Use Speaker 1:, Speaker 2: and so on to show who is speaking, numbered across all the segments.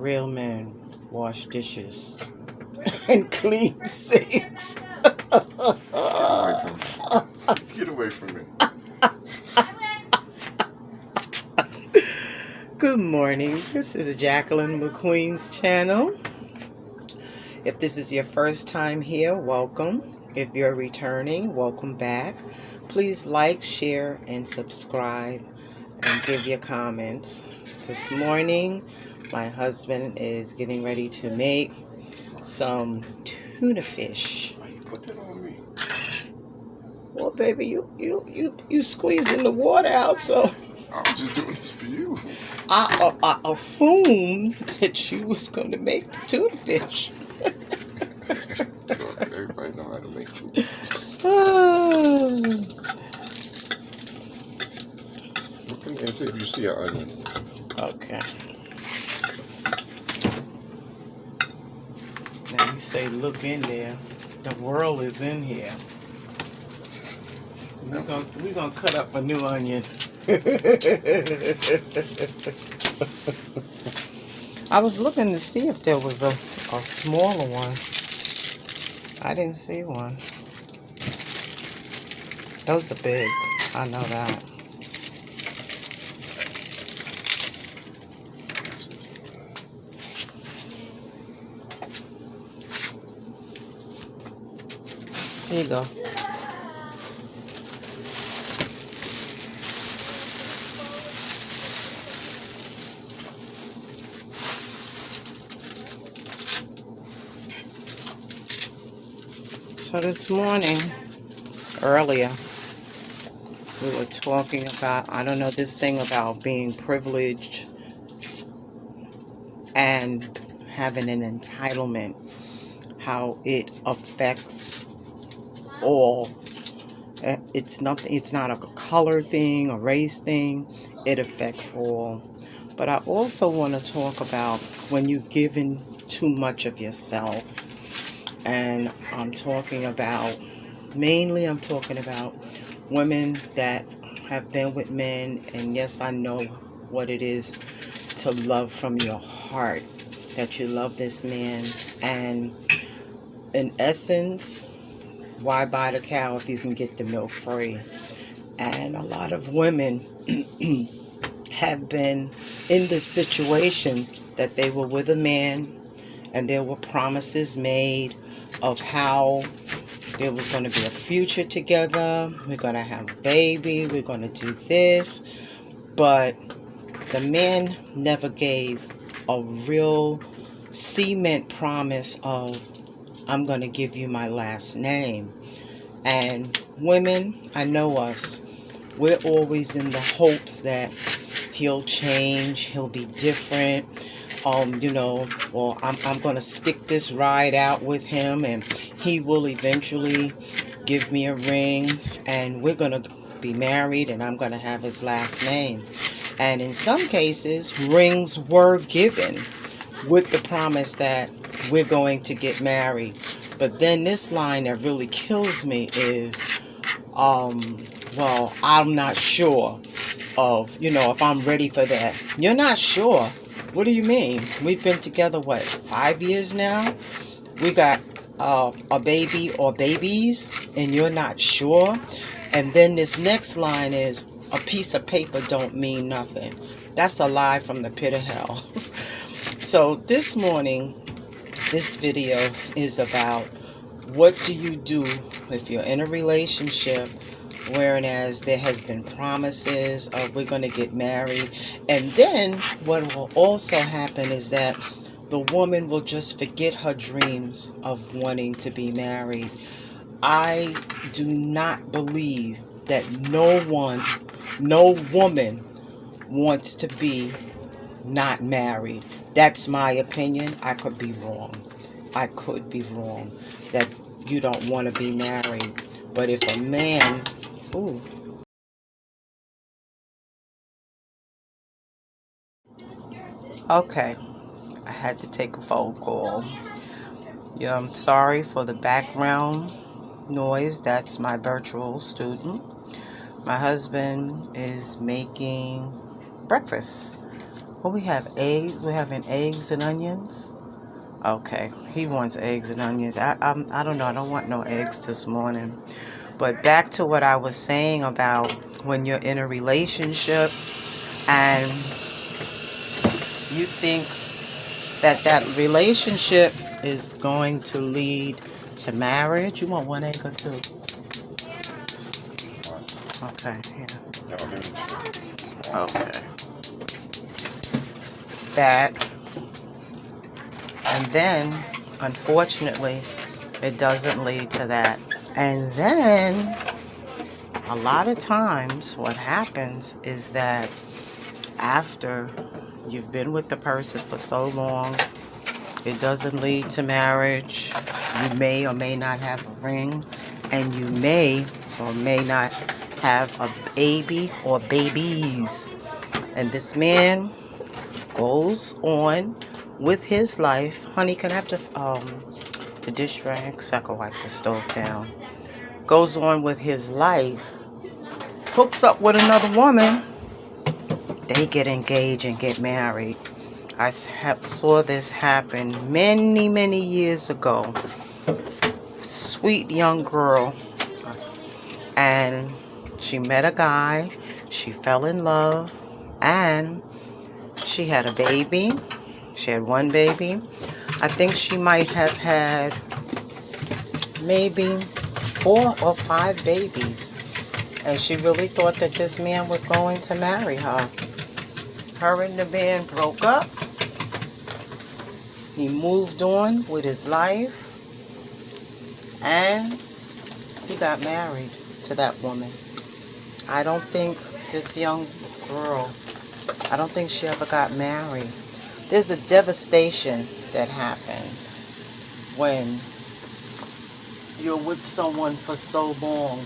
Speaker 1: Real men wash dishes and clean sinks.
Speaker 2: Get away from me.
Speaker 1: Good morning. This is Jacqueline McQueen's channel. If this is your first time here, welcome. If you're returning, welcome back. Please like, share, and subscribe, and give your comments. This morning, my husband is getting ready to make some tuna fish.
Speaker 2: Why you put that on me?
Speaker 1: Well, baby, you squeezing the water out, so
Speaker 2: I was just doing this for you.
Speaker 1: I assumed that you was going to make the tuna fish.
Speaker 2: Look, everybody know how to make tuna. Look in there and see if you see an onion.
Speaker 1: Okay. Now you say look in there. The world is in here. We're gonna cut up a new onion. I was looking to see if there was a smaller one. I didn't see one. Those are big. I know that. There you go. So this morning, earlier, we were talking about, I don't know, this thing about being privileged and having an entitlement, how it affects all. It's nothing, it's not a color thing, a race thing, it affects all. But I also want to talk about when you're giving too much of yourself. And I'm talking about, mainly I'm talking about women that have been with men, and yes, I know what it is to love from your heart, that you love this man, and in essence, why buy the cow if you can get the milk free? And a lot of women have been in this situation that they were with a man and there were promises made of how there was going to be a future together, we're going to have a baby, we're going to do this, but the man never gave a real cement promise of, I'm going to give you my last name. And women, I know us, we're always in the hopes that he'll change, he'll be different. Well, I'm going to stick this ride out with him and he will eventually give me a ring and we're going to be married and I'm going to have his last name. And in some cases, rings were given with the promise that we're going to get married. But then this line that really kills me is, well, I'm not sure of, if I'm ready for that. You're not sure? What do you mean? We've been together, what, 5 years now? We got a baby or babies, and you're not sure? And then this next line is, a piece of paper don't mean nothing. That's a lie from the pit of hell. So this morning, this video is about what do you do if you're in a relationship whereas there has been promises of we're going to get married, and then what will also happen is that the woman will just forget her dreams of wanting to be married. I do not believe that no woman wants to be not married. That's my opinion. I could be wrong. That you don't want to be married. But if a man, ooh. Okay, I had to take a phone call. Yeah, I'm sorry for the background noise. That's my virtual student. My husband is making breakfast. What we have? Eggs? We're having eggs and onions? Okay, he wants eggs and onions. I don't know. I don't want no eggs this morning. But back to what I was saying about when you're in a relationship and you think that that relationship is going to lead to marriage. You want one egg or two? Okay, yeah.
Speaker 2: No, give me two.
Speaker 1: Okay. That, and then, unfortunately, it doesn't lead to that. And then, a lot of times, what happens is that after you've been with the person for so long, it doesn't lead to marriage. You may or may not have a ring, and you may or may not have a baby or babies. And this man goes on with his life. Honey, can I have the dish rag so I can wipe the stove down? Goes on with his life, hooks up with another woman. They get engaged and get married. I saw this happen many, many years ago. Sweet young girl. And she met a guy. She fell in love. And she had a baby. She had one baby. I think she might have had maybe 4 or 5 babies. And she really thought that this man was going to marry her. Her and the man broke up. He moved on with his life. And he got married to that woman. I don't think this young girl, I don't think she ever got married. There's a devastation that happens when you're with someone for so long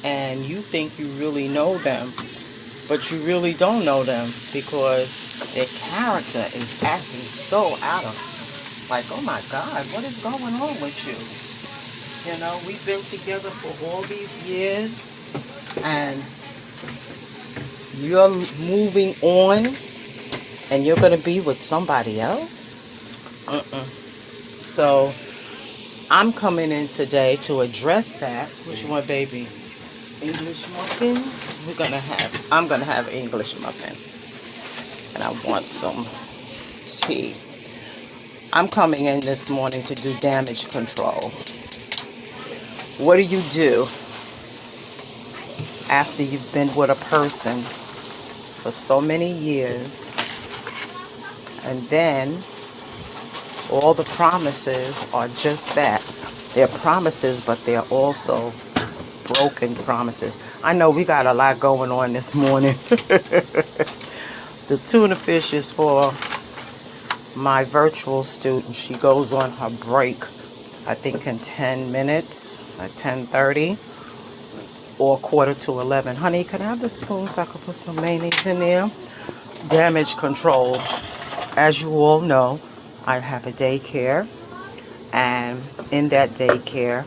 Speaker 1: and you think you really know them, but you really don't know them because their character is acting so out of, like, oh my God, what is going on with you? You know, we've been together for all these years and you're moving on and you're going to be with somebody else? So I'm coming in today to address that. What you want, baby? English muffins? I'm going to have English muffin. And I want some tea. I'm coming in this morning to do damage control. What do you do after you've been with a person for so many years and then all the promises are just that? They're promises, but they're also broken promises. I know we got a lot going on this morning. The tuna fish is for my virtual student. She goes on her break, I think in 10 minutes, at 10:30 or 10:45. Honey, can I have the spoon so I can put some mayonnaise in there? Damage control. As you all know, I have a daycare, and in that daycare,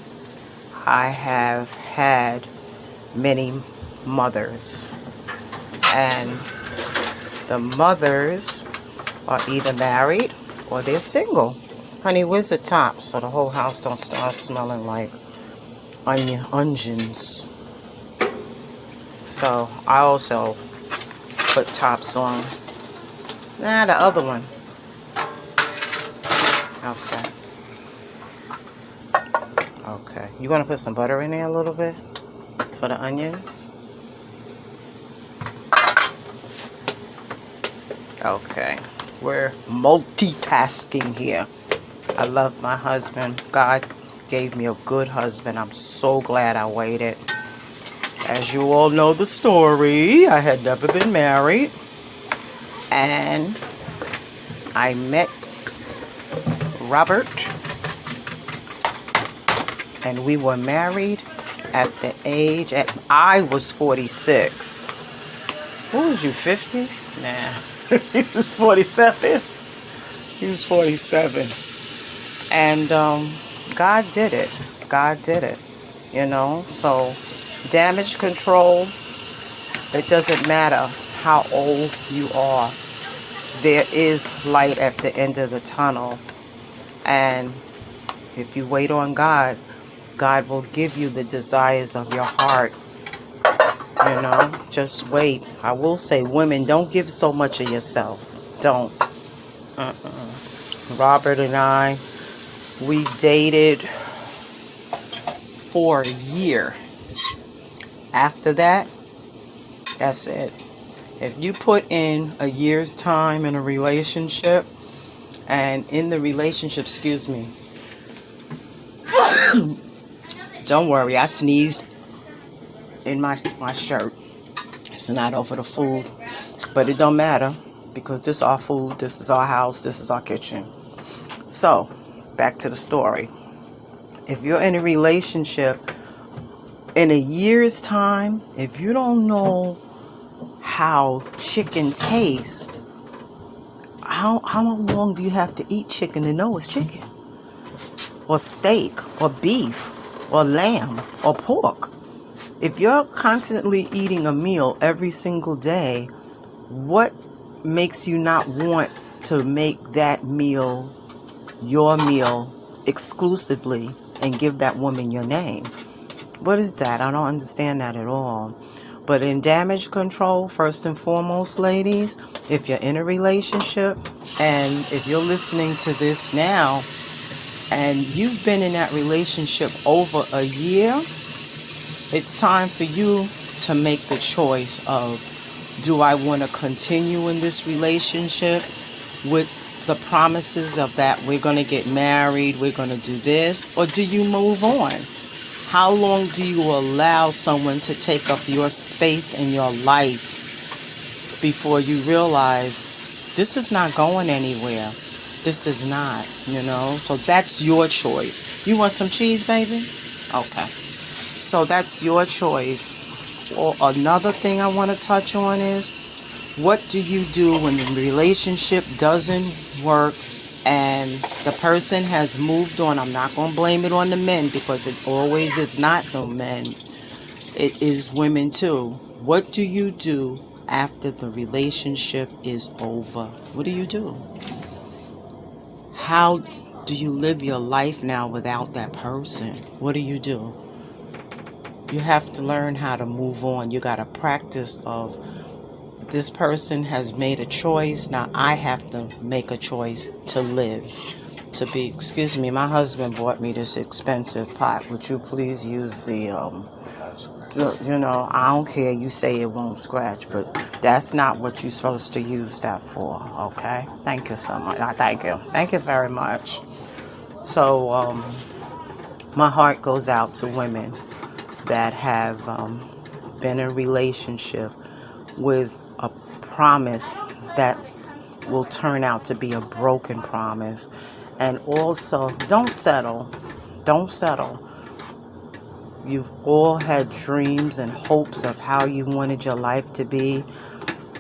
Speaker 1: I have had many mothers, and the mothers are either married or they're single. Honey, where's the top so the whole house don't start smelling like onions? So I also put tops on. Nah, the other one. Okay. You gonna put some butter in there a little bit for the onions? Okay. We're multitasking here. I love my husband. God gave me a good husband. I'm so glad I waited. As you all know the story, I had never been married. And I met Robert. And we were married at the age, I was 46. What was you, 50? Nah. He was 47. He was 47. And God did it. God did it. You know, so damage control, it doesn't matter how old you are. there is light at the end of the tunnel. And if you wait on God, God will give you the desires of your heart. You know, just wait. I will say, women, don't give so much of yourself. Don't. Robert and I, we dated for a year. After that, that's it. If you put in a year's time in a relationship, and in the relationship, excuse me, don't worry, I sneezed in my shirt. It's not over the food, but it don't matter because this is our food, this is our house, this is our kitchen. So, back to the story. If you're in a relationship, in a year's time, if you don't know how chicken tastes, how long do you have to eat chicken to know it's chicken? Or steak, or beef, or lamb, or pork? If you're constantly eating a meal every single day, what makes you not want to make that meal your meal exclusively and give that woman your name? What is that? I don't understand that at all. But in damage control, first and foremost, ladies, if you're in a relationship and if you're listening to this now and you've been in that relationship over a year, it's time for you to make the choice of, do I want to continue in this relationship with the promises of that we're going to get married, we're going to do this, or do you move on? How long do you allow someone to take up your space in your life before you realize this is not going anywhere? This is not, So that's your choice. You want some cheese, baby? Okay. So that's your choice. Or another thing I want to touch on is, what do you do when the relationship doesn't work and the person has moved on? I'm not going to blame it on the men because it always is not the men. It is women too. What do you do after the relationship is over? What do you do? How do you live your life now without that person? What do you do? You have to learn how to move on. You got to practice of, this person has made a choice. Now I have to make a choice to live. To be, excuse me, my husband bought me this expensive pot. Would you please use I don't care, you say it won't scratch, but that's not what you're supposed to use that for, okay? Thank you so much. Thank you. Thank you very much. So, my heart goes out to women that have been in a relationship with a promise that will turn out to be a broken promise. And also, don't settle. Don't settle. You've all had dreams and hopes of how you wanted your life to be.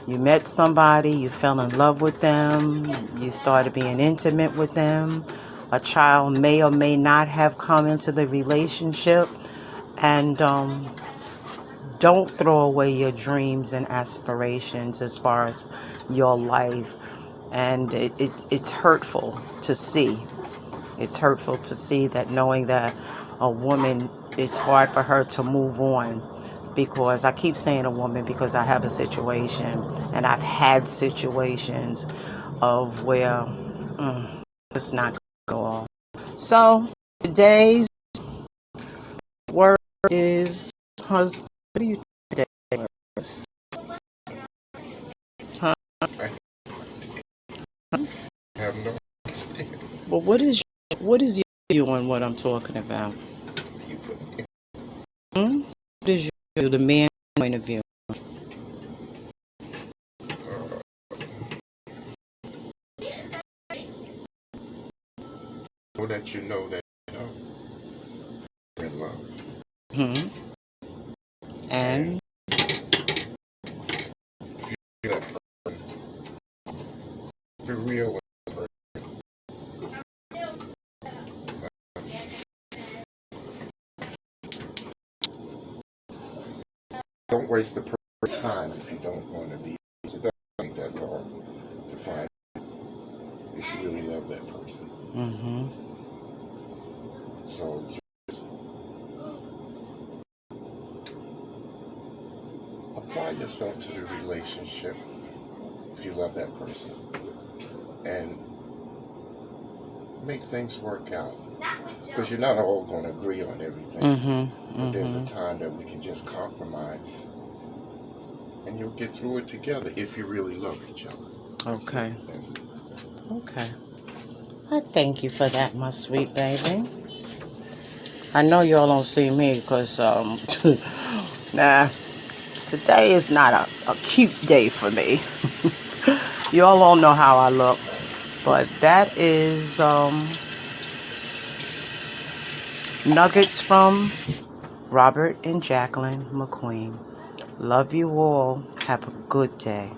Speaker 1: You met somebody, you fell in love with them, you started being intimate with them. A child may or may not have come into the relationship. And don't throw away your dreams and aspirations as far as your life. And it's hurtful to see. It's hurtful to see that, knowing that a woman, it's hard for her to move on. Because I keep saying a woman because I have a situation, and I've had situations of where it's not going to go on. So today's word is husband. What do you think today is? Huh?
Speaker 2: I have no idea.
Speaker 1: Well, what is your view on what I'm talking about? What is your view, the man's point of view?
Speaker 2: So that you know that you're in love.
Speaker 1: Hmm. And
Speaker 2: Be that person. Be real with the person. Don't waste the person's time if you don't want to be. It doesn't take that long to find
Speaker 1: Mm-hmm.
Speaker 2: So just apply yourself to the relationship if you love that person, and make things work out. Because you're not all going to agree on everything.
Speaker 1: Mm-hmm.
Speaker 2: But there's a
Speaker 1: Mm-hmm.
Speaker 2: time that we can just compromise, and you'll get through it together if you really love each other.
Speaker 1: Okay.
Speaker 2: That's it.
Speaker 1: Okay. I thank you for that, my sweet baby. I know y'all don't see me because, nah, today is not a cute day for me. Y'all all know how I look. But that is nuggets from Robert and Jacqueline McQueen. Love you all. Have a good day.